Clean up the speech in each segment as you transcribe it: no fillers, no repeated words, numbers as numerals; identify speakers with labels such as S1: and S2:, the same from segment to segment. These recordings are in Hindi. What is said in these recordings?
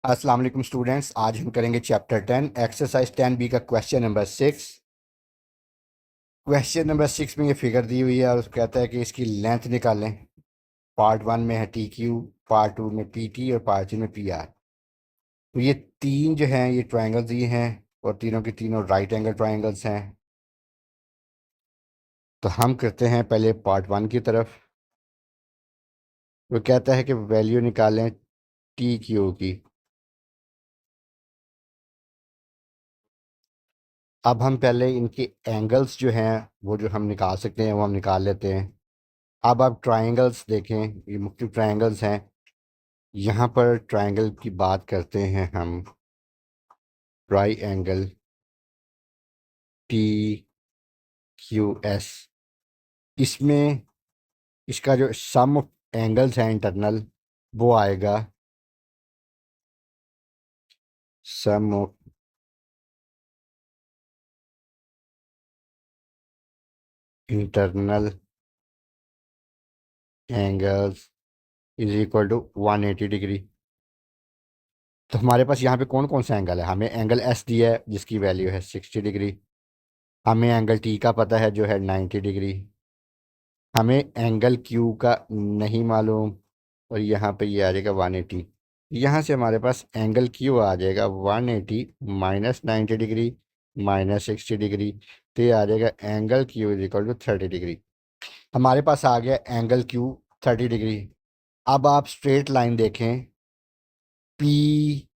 S1: अस्सलाम वालेकुम स्टूडेंट्स। आज हम करेंगे चैप्टर 10 एक्सरसाइज 10B का क्वेश्चन नंबर 6। क्वेश्चन नंबर 6 में ये फिगर दी हुई है और उसको कहता है कि इसकी लेंथ निकालें। पार्ट 1 में है TQ, पार्ट 2 में PT और पार्ट 3 में PR। तो ये तीन जो हैं ये ट्रायंगल्स दिए हैं और तीनों के तीनों राइट एंगल ट्रायंगल्स हैं। तो हम करते हैं पहले पार्ट 1 की तरफ। वो कहता है कि वैल्यू निकालें TQ की। अब हम पहले इनके एंगल्स जो हैं वो जो हम निकाल सकते हैं वो हम निकाल लेते हैं। अब आप ट्रायंगल्स देखें, ये मुख्तलिफ ट्रायंगल्स हैं। यहाँ पर ट्रायंगल की बात करते हैं हम, ट्राई एंगल TQS। इसमें इसका जो सम ऑफ एंगल्स हैं इंटरनल वो आएगा sum of internal angles is equal to 180 degree. तो हमारे पास यहाँ पे कौन कौन सा एंगल है? हमें एंगल S दिया है जिसकी वैल्यू है 60 डिग्री। हमें एंगल T का पता है जो है 90 डिग्री। हमें एंगल Q का नहीं मालूम और यहाँ पे ये आ जाएगा 180। यहाँ से हमारे पास एंगल Q आ जाएगा 180 माइनस 90 डिग्री माइनस 60 डिग्री। तो ये आ जाएगा angle Q is equal to 30 degree. हमारे पास आ गया एंगल Q 30 डिग्री। अब आप स्ट्रेट लाइन देखें PQR।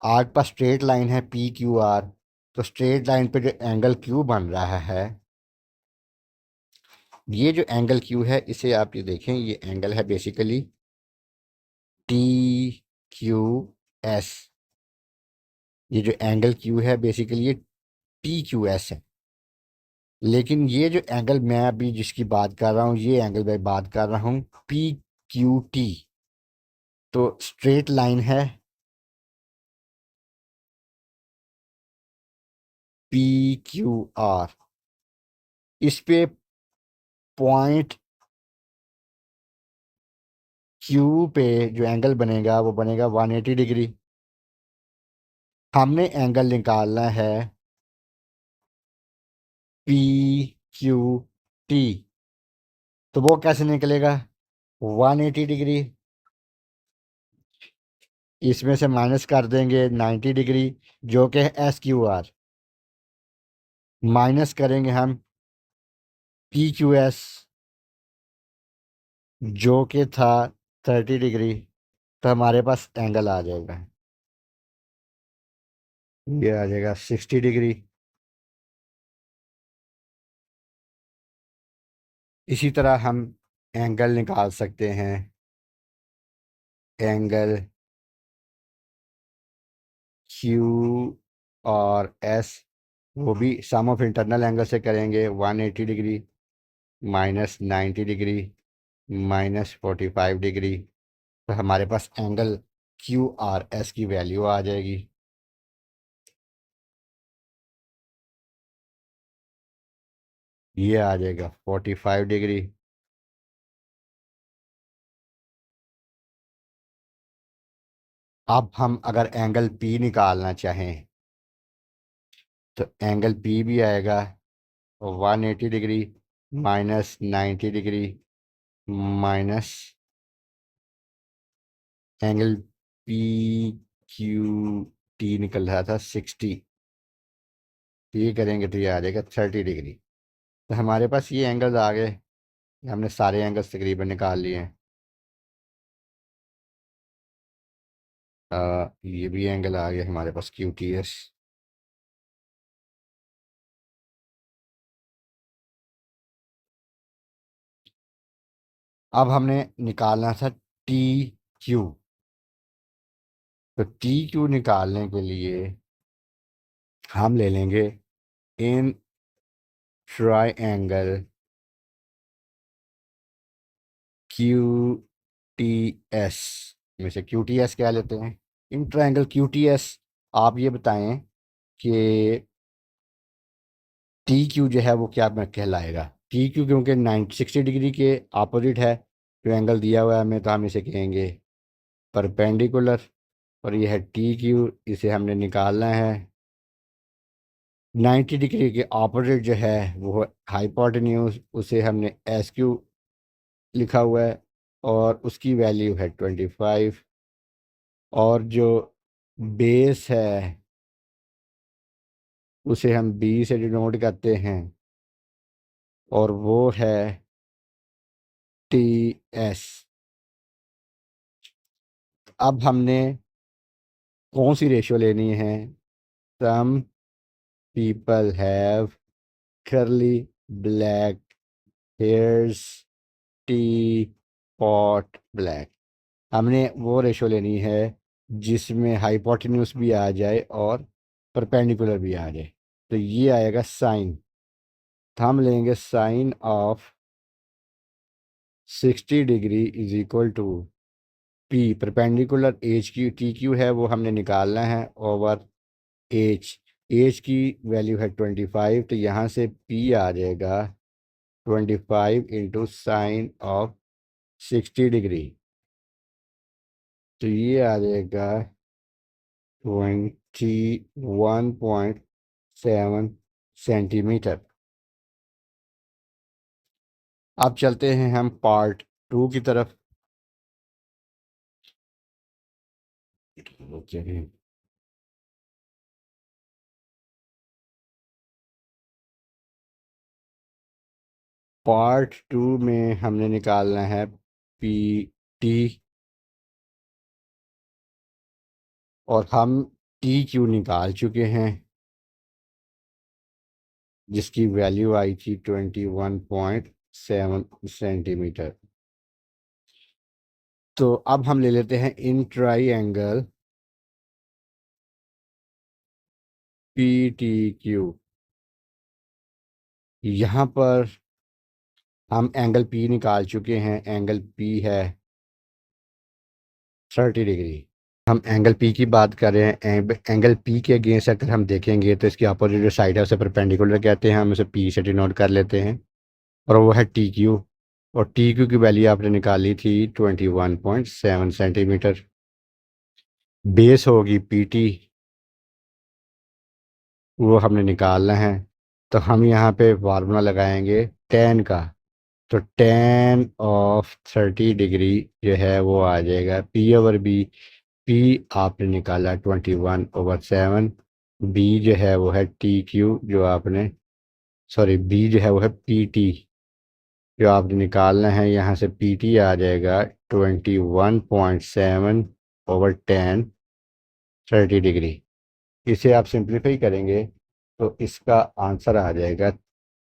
S1: आपके पास स्ट्रेट लाइन है PQR। तो स्ट्रेट लाइन पे जो एंगल Q बन रहा है, ये जो एंगल Q है इसे आप ये देखें, ये एंगल है बेसिकली TQS। ये जो एंगल Q है बेसिकली ये TQS है। लेकिन ये जो एंगल मैं अभी जिसकी बात कर रहा हूँ, ये एंगल मैं बात कर रहा हूँ PQT। तो स्ट्रेट लाइन है PQR। इस पे पॉइंट Q पे जो एंगल बनेगा वो बनेगा 180 डिग्री। हमने एंगल निकालना है PQT। तो वो कैसे निकलेगा? 180 डिग्री, इसमें से माइनस कर देंगे 90 डिग्री जो कि है SQR। माइनस करेंगे हम PQS जो कि था 30 डिग्री। तो हमारे पास एंगल आ जाएगा, ये आ जाएगा 60 डिग्री। इसी तरह हम एंगल निकाल सकते हैं, एंगल Q और S। वो भी सम ऑफ इंटरनल एंगल से करेंगे। 180 degree minus 90 degree minus 45 degree. तो हमारे पास एंगल QRS की वैल्यू आ जाएगी, ये आ जाएगा 45 डिग्री। अब हम अगर एंगल P निकालना चाहें तो एंगल P भी आएगा 180 degree minus 90 degree minus angle PQT निकल रहा था 60। ये करेंगे तो ये आ जाएगा 30 डिग्री। तो हमारे पास ये एंगल्स आ गए। हमने सारे एंगल्स तकरीबन निकाल लिए हैं। ये भी एंगल आ गया हमारे पास QTS। अब हमने निकालना था TQ। तो TQ निकालने के लिए हम ले लेंगे इन ट्रायंगल QTS में से QTS क्या लेते हैं? इन ट्रायंगल QTS आप ये बताएं कि TQ जो है वो क्या में कहलाएगा? TQ क्योंकि 60 डिग्री के अपोजिट है जो एंगल दिया हुआ है हमें, तो हम इसे कहेंगे परपेंडिकुलर और ये है टी क्यू, इसे हमने निकालना है। 90 डिग्री के ऑपोजिट जो है वो हाइपोटेन्यूज, उसे हमने एस क्यू लिखा हुआ है और उसकी वैल्यू है 25। और जो बेस है उसे हम बी से डिनोट करते हैं और वो है टी एस। अब हमने कौन सी रेशियो लेनी है? Some people have curly black hairs, टी पॉट ब्लैक। हमने वो रेशो लेनी है जिसमें हाइपोटेन्यूस भी आ जाए और परपेंडिकुलर भी आ जाए। तो ये आएगा साइन। तो हम लेंगे sine of 60 degree is equal to P perpendicular H Q, T Q है वो हमने निकालना है, ओवर एच। एच की वैल्यू है 25, तो यहाँ से पी आ जाएगा 25 इंटू साइन ऑफ 60 डिग्री। तो ये आ जाएगा 21.7 सेंटीमीटर। अब चलते हैं हम पार्ट 2 की तरफ। पार्ट 2 में हमने निकालना है पी टी, और हम टी क्यू निकाल चुके हैं जिसकी वैल्यू आई थी 21.7 सेंटीमीटर। तो अब हम ले लेते हैं इन ट्राइएंगल पी टी क्यू। यहाँ पर हम एंगल पी निकाल चुके हैं, एंगल पी है 30 डिग्री। हम एंगल पी की बात कर रहे हैं, एंगल पी के अगेंस्ट अगर हम देखेंगे तो इसकी अपोजिट जो साइड है उसे परपेंडिकुलर कहते हैं, हम उसे पी से डिनोट कर लेते हैं, और वो है टी क्यू। और टी क्यू की वैल्यू आपने निकाली थी 21.7 सेंटीमीटर। बेस होगी पी टी, वो हमने निकालना है। तो हम यहाँ पे फार्मूला लगाएंगे टेन का। तो टेन ऑफ 30 डिग्री जो है वो आ जाएगा पी ओवर बी। पी आपने निकाला 21/7, बी जो है वो है टी क्यू जो आपने, सॉरी बी जो है वो है पी टी जो आपने निकालना है। यहाँ से पी टी आ जाएगा 21.7/10 30 डिग्री। इसे आप सिंप्लीफाई करेंगे तो इसका आंसर आ जाएगा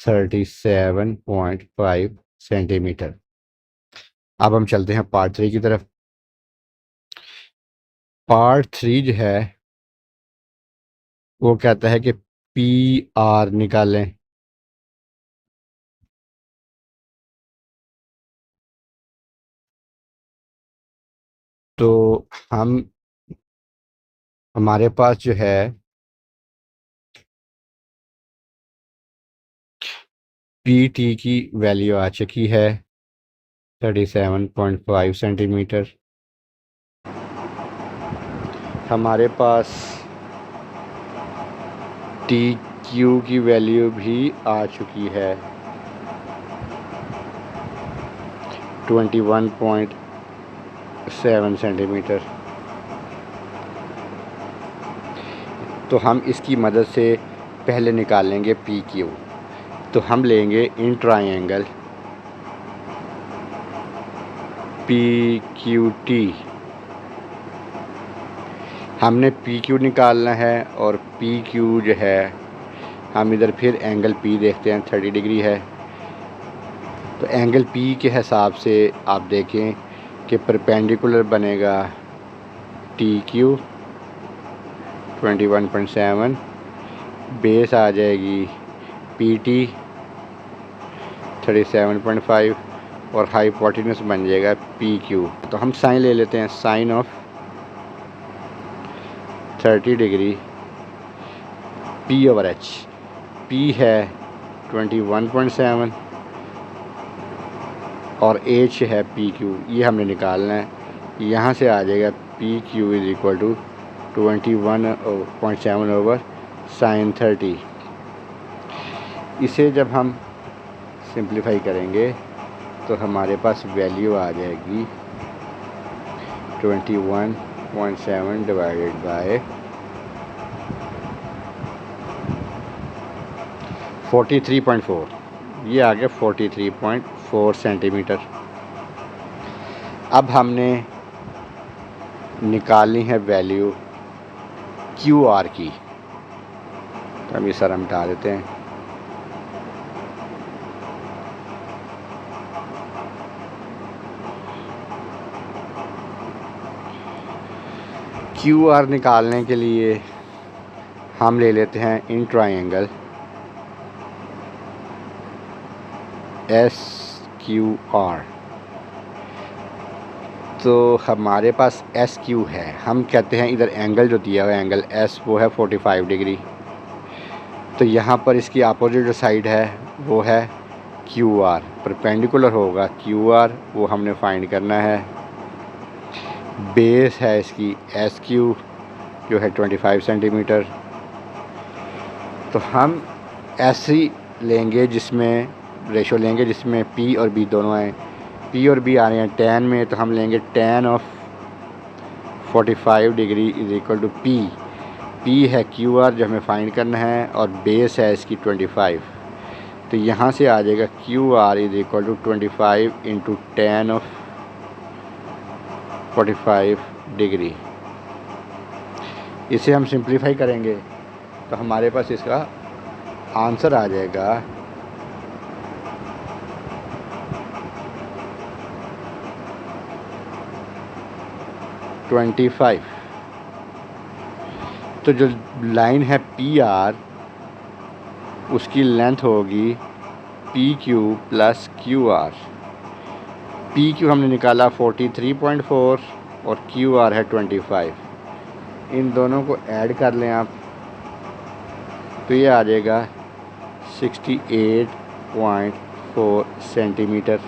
S1: 37.5 सेंटीमीटर। अब हम चलते हैं पार्ट 3 की तरफ। पार्ट 3 जो है वो कहता है कि पी आर निकालें। तो हम हमारे पास जो है पी टी की वैल्यू आ चुकी है 37.5 सेंटीमीटर। हमारे पास टी क्यू की वैल्यू भी आ चुकी है 21.7 सेंटीमीटर। तो हम इसकी मदद से पहले निकालेंगे पी क्यू। तो हम लेंगे इन ट्राइएंगल पी क्यू टी। हमने पी क्यू निकालना है और पी क्यू जो है हम इधर फिर एंगल पी देखते हैं 30 डिग्री है। तो एंगल पी के हिसाब से आप देखें कि परपेंडिकुलर बनेगा टी क्यू 21.7, बेस आ जाएगी पी टी 37.5 और हाइपोटेन्यूस बन जाएगा पी क्यू। तो हम साइन ले लेते हैं, sine of 30 degree P over H. P है 21.7 और एच है पी क्यू, ये हमने निकालना है। यहाँ से आ जाएगा P Q is equal to 21.7 over sine 30। इसे जब हम सिंप्लीफाई करेंगे तो हमारे पास वैल्यू आ जाएगी 21.7 डिवाइडेड बाय 43.4, ये आ गया 43.4 सेंटीमीटर। अब हमने निकालनी है वैल्यू क्यू आर की, तो हम ये सर हम हटा देते हैं। क्यू आर निकालने के लिए हम ले लेते हैं in triangle S Q R. तो हमारे पास एस क्यू है, हम कहते हैं इधर एंगल जो दिया हुआ है एंगल एस वो है 45 डिग्री। तो यहाँ पर इसकी अपोजिट जो साइड है वो है क्यू आर, परपेंडिकुलर होगा क्यू आर, वो हमने फाइंड करना है। बेस है इसकी एस क्यू जो है 25 सेंटीमीटर। तो हम ऐसी लेंगे जिसमें रेशो लेंगे जिसमें पी और बी दोनों आए। पी और बी आ रहे हैं tan में, तो हम लेंगे tan of 45 degree is equal to P. P है क्यू आर जो हमें फाइंड करना है और बेस है इसकी 25। तो यहाँ से आ जाएगा Q R is equal to 25 into tan of 45 degree. इसे हम सिंप्लीफाई करेंगे तो हमारे पास इसका आंसर आ जाएगा 25। तो जो लाइन है पी आर उसकी लेंथ होगी P Q plus Q R. P Q हमने निकाला 43.4 और क्यू आर है 25। इन दोनों को ऐड कर लें आप, तो ये आ जाएगा 68.4 सेंटीमीटर।